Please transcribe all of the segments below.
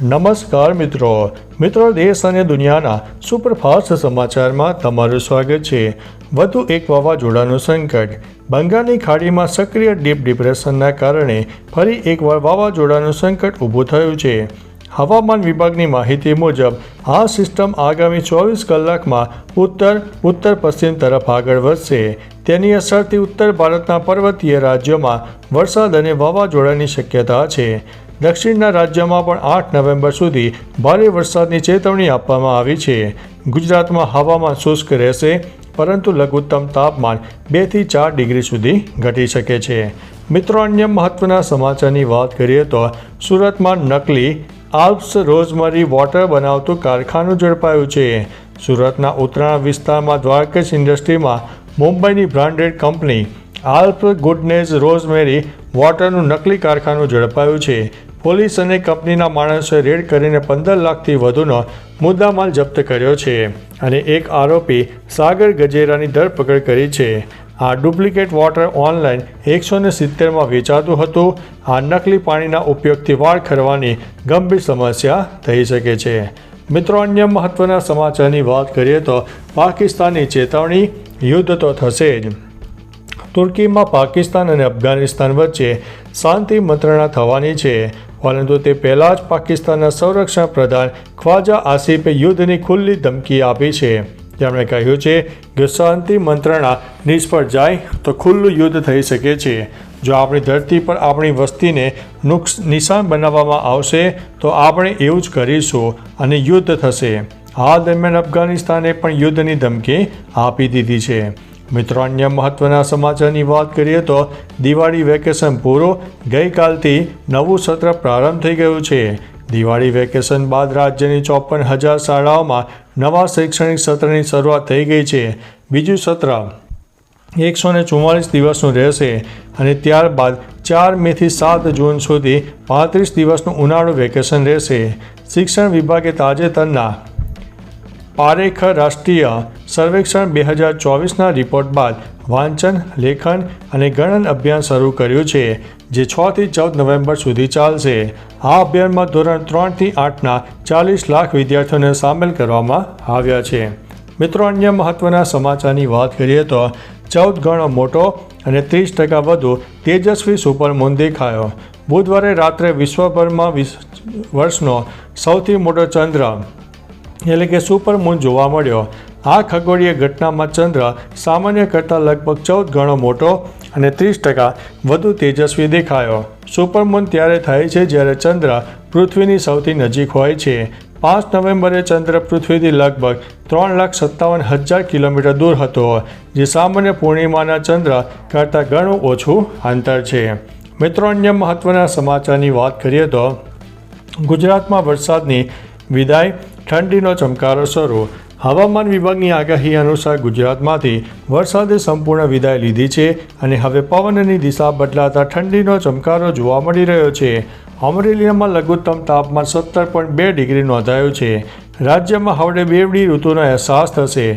નમસ્કાર મિત્રો દેશ અને દુનિયાના સુપરફાસ્ટ સમાચારમાં તમારું સ્વાગત છે। વધુ એક વાવાઝોડાનું સંકટ। બંગાળની ખાડીમાં સક્રિય ડીપ ડિપ્રેશનના કારણે ફરી એકવાર વાવાઝોડાનું સંકટ ઊભું થયું છે। હવામાન વિભાગની માહિતી મુજબ આ સિસ્ટમ આગામી 24 કલાકમાં ઉત્તર પશ્ચિમ તરફ આગળ વધશે। તેની અસરથી ઉત્તર ભારતના પર્વતીય રાજ્યોમાં વરસાદ અને વાવાઝોડાની શક્યતા છે। દક્ષિણના રાજ્યોમાં પણ 8 નવેમ્બર સુધી ભારે વરસાદની ચેતવણી આપવામાં આવી છે। ગુજરાતમાં હવામાન શુષ્ક રહેશે, પરંતુ લઘુત્તમ તાપમાન 2 થી 4 ડિગ્રી સુધી ઘટી શકે છે। મિત્રો, અન્ય મહત્વના સમાચારની વાત કરીએ તો સુરતમાં નકલી આલ્પ્સ રોઝમરી વોટર બનાવતું કારખાનું ઝડપાયું છે। સુરતના ઉત્તરાયણ વિસ્તારમાં દ્વારકેશ ઇન્ડસ્ટ્રીમાં મુંબઈની બ્રાન્ડેડ કંપની આલ્પ્સ ગુડનેસ રોઝમેરી વોટરનું નકલી કારખાનું ઝડપાયું છે। પોલીસ અને કંપનીના માણસોએ રેડ કરીને 15 લાખથી વધુનો મુદ્દામાલ જપ્ત કર્યો છે અને એક આરોપી સાગર ગજેરાની ધરપકડ કરી છે। આ ડુપ્લિકેટ વોટર ઓનલાઈન 170માં વેચાતું હતું। આ નકલી પાણીના ઉપયોગથી વાળ ખરવાની ગંભીર સમસ્યા થઈ શકે છે। મિત્રો, અન્ય મહત્વના સમાચારની વાત કરીએ તો પાકિસ્તાનની ચેતવણી, યુદ્ધ તો થશે જ। તુર્કીમાં પાકિસ્તાન અને અફઘાનિસ્તાન વચ્ચે શાંતિ મંત્રણા થવાની છે, પરંતુ તે પહેલાં જ પાકિસ્તાનના સંરક્ષણ પ્રધાન ખ્વાજા આસિફે યુદ્ધની ખુલ્લી ધમકી આપી છે। તેમણે કહ્યું છે કે શાંતિ મંત્રણા નિષ્ફળ જાય તો ખુલ્લું યુદ્ધ થઈ શકે છે। જો આપણી ધરતી પર આપણી વસ્તીને નિશાન બનાવવામાં આવશે તો આપણે એવું જ કરીશું અને યુદ્ધ થશે। આ દરમિયાન અફઘાનિસ્તાને પણ યુદ્ધની ધમકી આપી દીધી છે। મિત્રો, અન્ય મહત્વના સમાચારની વાત કરીએ તો દિવાળી વેકેશન પૂરું, ગઈકાલથી નવું સત્ર પ્રારંભ થઈ ગયું છે। દિવાળી વેકેશન બાદ રાજ્યની 54,000 શાળાઓમાં નવા શૈક્ષણિક સત્રની શરૂઆત થઈ ગઈ છે। બીજું સત્ર 144 દિવસનું રહેશે અને ત્યારબાદ 4 મેથી 7 જૂન સુધી 35 દિવસનું ઉનાળુ વેકેશન રહેશે। શિક્ષણ વિભાગે તાજેતરના પારેખ રાષ્ટ્રીય સર્વેક્ષણ 2024ના રિપોર્ટ બાદ વાંચન, લેખન અને ગણન અભિયાન શરૂ કર્યું છે, જે 6 થી 14 નવેમ્બર સુધી ચાલશે। આ અભિયાનમાં ધોરણ 3 થી 8ના 40 લાખ વિદ્યાર્થીઓને સામેલ કરવામાં આવ્યા છે। મિત્રો, અન્ય મહત્વના સમાચારની વાત કરીએ તો 14 ગણો મોટો અને 30% વધુ તેજસ્વી સુપરમૂન દેખાયો। બુધવારે રાત્રે વિશ્વભરમાં વર્ષનો સૌથી મોટો ચંદ્ર એટલે કે સુપરમૂન જોવા મળ્યો। આ ખગોળીય ઘટનામાં ચંદ્ર સામાન્ય કરતાં લગભગ 14 ગણો મોટો અને 30% વધુ તેજસ્વી દેખાયો। સુપરમૂન ત્યારે થાય છે જ્યારે ચંદ્ર પૃથ્વીની સૌથી નજીક હોય છે। 5 નવેમ્બરે ચંદ્ર પૃથ્વીથી લગભગ 3,57,000 કિલોમીટર દૂર હતો, જે સામાન્ય પૂર્ણિમાના ચંદ્ર કરતાં ઘણું ઓછું અંતર છે। મિત્રો, અન્ય મહત્વના સમાચારની વાત કરીએ તો ગુજરાતમાં વરસાદની વિદાય, ઠંડીનો ચમકારો શરૂ। હવામાન વિભાગની આગાહી અનુસાર ગુજરાતમાંથી વરસાદે સંપૂર્ણ વિદાય લીધી છે અને હવે પવનની દિશા બદલાતા ઠંડીનો ચમકારો જોવા મળી રહ્યો છે। અમરેલીમાં લઘુત્તમ તાપમાન 17.2 ડિગ્રી નોંધાયું છે। રાજ્યમાં હવે બેવડી ઋતુનો અહેસાસ થશે,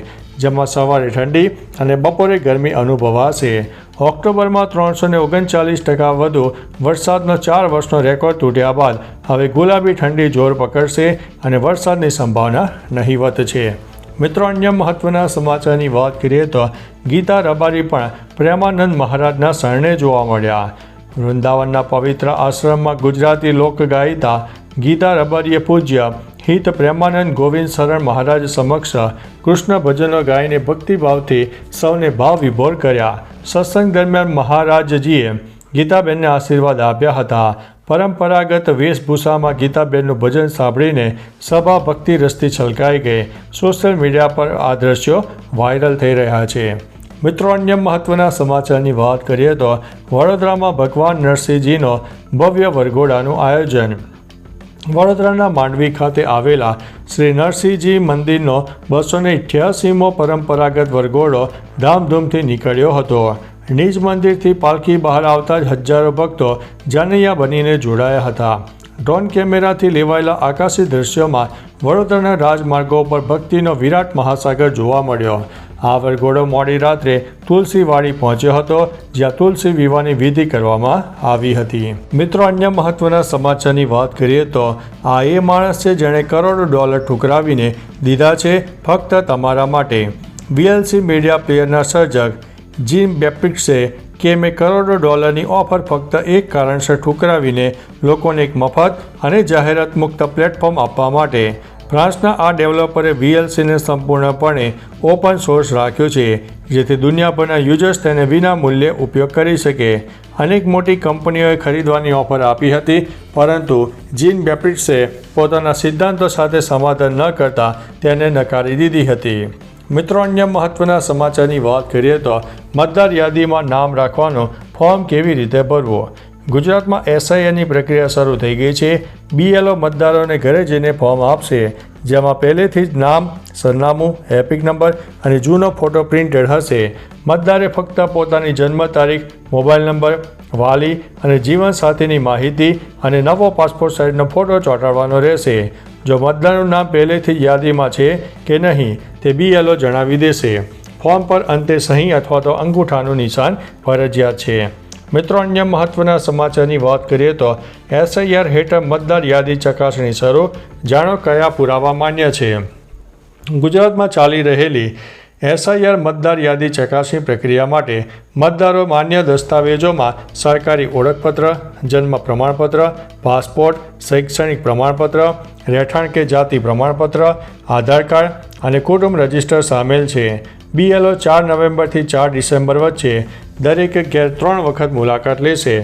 જેમાં સવારે ઠંડી અને બપોરે ગરમી અનુભવાશે। ઓક્ટોબરમાં 339% વધુ વરસાદનો 4 વર્ષનો રેકોર્ડ તૂટ્યા બાદ હવે ગુલાબી ઠંડી જોર પકડશે અને વરસાદની સંભાવના નહીવત છે। મિત્રો, અન્ય મહત્વના સમાચારની વાત કરીએ તો ગીતા રબારી પણ પ્રેમાનંદ મહારાજના શરણે જોવા મળ્યા। વૃંદાવનના પવિત્ર આશ્રમમાં ગુજરાતી લોકગાયિકા ગીતા રબારીએ પૂજ્ય હિત પ્રેમાનંદ ગોવિંદ શરણ મહારાજ સમક્ષ કૃષ્ણ ભજનો ગાઈને ભક્તિભાવથી સૌને ભાવ વિભોર કર્યા। સત્સંગ દરમિયાન મહારાજજીએ ગીતાબેનને આશીર્વાદ આપ્યા હતા। પરંપરાગત વેશભૂષામાં ગીતાબેનનું ભજન સાંભળીને સભા ભક્તિ રસથી છલકાઈ ગઈ। સોશિયલ મીડિયા પર આ દ્રશ્યો વાયરલ થઈ રહ્યા છે। મિત્રો, અન્ય મહત્વના સમાચારની વાત કરીએ તો વડોદરામાં ભગવાન નરસિંહજીનો ભવ્ય વરઘોડાનું આયોજન। વડોદરાના માંડવી ખાતે આવેલા શ્રી નરસિંહજી મંદિરનો 288મો પરંપરાગત વરઘોડો ધામધૂમથી નીકળ્યો હતો। નિજ મંદિરથી પાલખી બહાર આવતા જ હજારો ભક્તો જાનૈયા બનીને જોડાયા હતા। ડ્રોન કેમેરાથી લેવાયેલા આકાશી દ્રશ્યોમાં વડોદરાના રાજમાર્ગો પર ભક્તિનો વિરાટ મહાસાગર જોવા મળ્યો। આ વરઘોડો મોડી રાત્રે તુલસીવાડી પહોંચ્યો હતો, જ્યાં તુલસી વિવાહની વિધિ કરવામાં આવી હતી. મિત્રો, અન્ય મહત્વના સમાચારની વાત કરીએ તો આ એ માણસ છે જેણે કરોડો ડોલર ઠુકરાવીને દીધા છે ફક્ત તમારા માટે. VLC મીડિયા પ્લેયરના સર્જક જીમ બેપ્ટિસ્ટે કે મેં કરોડો ડોલરની ઓફર ફક્ત એક કારણસર ઠુકરાવીને લોકોને એક મફત અને જાહેરાત મુક્ત પ્લેટફોર્મ આપવા માટે. ફ્રાન્સના આ ડેવલપરે VLCને સંપૂર્ણપણે ઓપન સોર્સ રાખ્યો છે, જેથી દુનિયાભરના યુઝર્સ તેને વિના મૂલ્યે ઉપયોગ કરી શકે. અનેક મોટી કંપનીઓએ ખરીદવાની ઓફર આપી હતી, પરંતુ જીન બેપ્ટિસ્ટે પોતાના સિદ્ધાંતો સાથે સમાધાન ન કરતા તેને નકારી દીધી હતી. મિત્રો, અન્ય મહત્વના સમાચારની વાત કરીએ તો મતદાર યાદીમાં નામ રાખવાનો ફોર્મ કેવી રીતે ભરવો. ગુજરાતમાં SIRની પ્રક્રિયા શરૂ થઈ ગઈ છે. BLO મતદારોને ઘરે જઈને ફોર્મ આપશે, જેમાં પહેલેથી જ નામ, સરનામું, એપિક નંબર અને જૂનો ફોટો પ્રિન્ટેડ હશે. મતદારે ફક્ત પોતાની જન્મ તારીખ, મોબાઈલ નંબર, વાલી અને જીવનસાથીની માહિતી અને નવો પાસપોર્ટ સાઇઝનો ફોટો ચોંટાડવાનો રહેશે. જો મતદારનું નામ પહેલેથી જ યાદીમાં છે કે નહીં તે BLO જણાવી દેશે. ફોર્મ પર અંતે સહી અથવા તો અંગૂઠાનું નિશાન ફરજિયાત છે. મિત્રો, અન્ય મહત્વના સમાચારની વાત કરીએ તો SIR હેઠળ મતદાર યાદી ચકાસણી શરૂ. જાણો કયા પુરાવા માન્ય છે. ગુજરાતમાં ચાલી રહેલી SIR મતદાર યાદી ચકાસણી પ્રક્રિયા માટે મતદારો માન્ય દસ્તાવેજોમાં સરકારી ઓળખપત્ર, જન્મ પ્રમાણપત્ર, પાસપોર્ટ, શૈક્ષણિક પ્રમાણપત્ર, રહેઠાણ કે જાતિ પ્રમાણપત્ર, આધાર કાર્ડ અને કુટુંબ રજિસ્ટર સામેલ છે. BLO 4 નવેમ્બરથી 4 ડિસેમ્બર વચ્ચે દરેકે ઘેર 3 વખત મુલાકાત લેશે.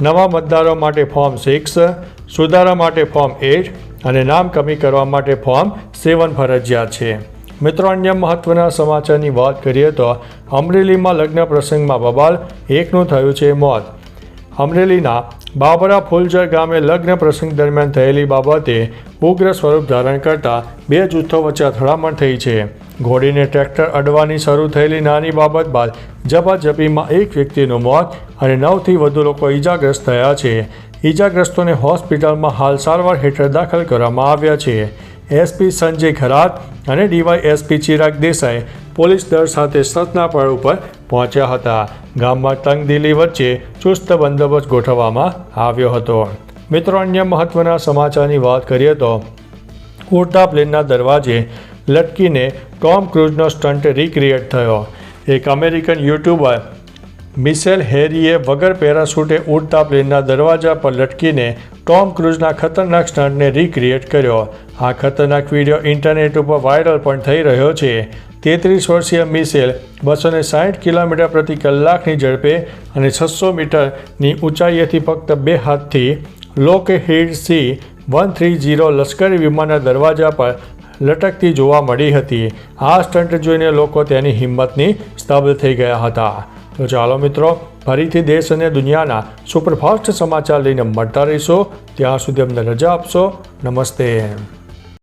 નવા મતદારો માટે ફોર્મ 6, સુધારા માટે ફોર્મ 8 અને નામ કમી કરવા માટે ફોર્મ 7 ફરજિયાત છે. મિત્રો, અન્ય મહત્વના સમાચારની વાત કરીએ તો અમરેલીમાં લગ્ન પ્રસંગમાં બબાલ, એકનું થયું છે મોત. અમરેલીના બાબરા ફૂલજર ગામે લગ્ન પ્રસંગ દરમિયાન થયેલી બાબતે ઉગ્ર સ્વરૂપ ધારણ કરતા 2 જૂથો વચ્ચે અથડામણ થઈ છે. ઘોડીને ટ્રેક્ટર અડવાની શરૂ થયેલી નાની બાબત બાદ ઝપાઝપીમાં એક વ્યક્તિનું મોત અને 9થી વધુ લોકો ઈજાગ્રસ્ત થયા છે. ઈજાગ્રસ્તોને હોસ્પિટલમાં હાલ સારવાર હેઠળ દાખલ કરવામાં આવ્યા છે. SP સંજય ખરાત અને DYSP ચિરાગ દેસાઈ પોલીસ દળ સાથે સતનાપળ ઉપર પહોંચ્યા હતા. ગામમાં તંગદિલી વચ્ચે ચુસ્ત બંદોબસ્ત ગોઠવવામાં આવ્યો હતો. મિત્રો, અન્ય મહત્વના સમાચારની વાત કરીએ તો ઉડતા પ્લેનના દરવાજે લટકીને ટોમ ક્રૂઝનો સ્ટન્ટ રિક્રિએટ થયો. એક અમેરિકન યુટ્યુબર મિશેલ હેરીએ વગર પેરાશૂટે ઉડતા પ્લેનના દરવાજા પર લટકીને ટોમ ક્રૂઝના ખતરનાક સ્ટન્ટને રિક્રિએટ કર્યો. આ ખતરનાક વિડીયો ઇન્ટરનેટ ઉપર વાયરલ પણ થઈ રહ્યો છે. 33 વર્ષીય મિશેલ 260 કિલોમીટર પ્રતિ કલાકની ઝડપે અને 600 મીટરની ઊંચાઈએથી ફક્ત 2 હાથથી લોકહીડ C-130 લશ્કરી વિમાનના દરવાજા પર લટકતી જોવા મળી હતી. આ સ્ટન્ટ જોઈને લોકો તેની હિંમતની સ્તબ્ધ થઈ ગયા હતા. તો ચાલો મિત્રો, ફરીથી દેશ અને દુનિયાના સુપરફાસ્ટ સમાચાર લઈને મળતા રહીશો. ત્યાં સુધી અમને રજા આપશો. નમસ્તે.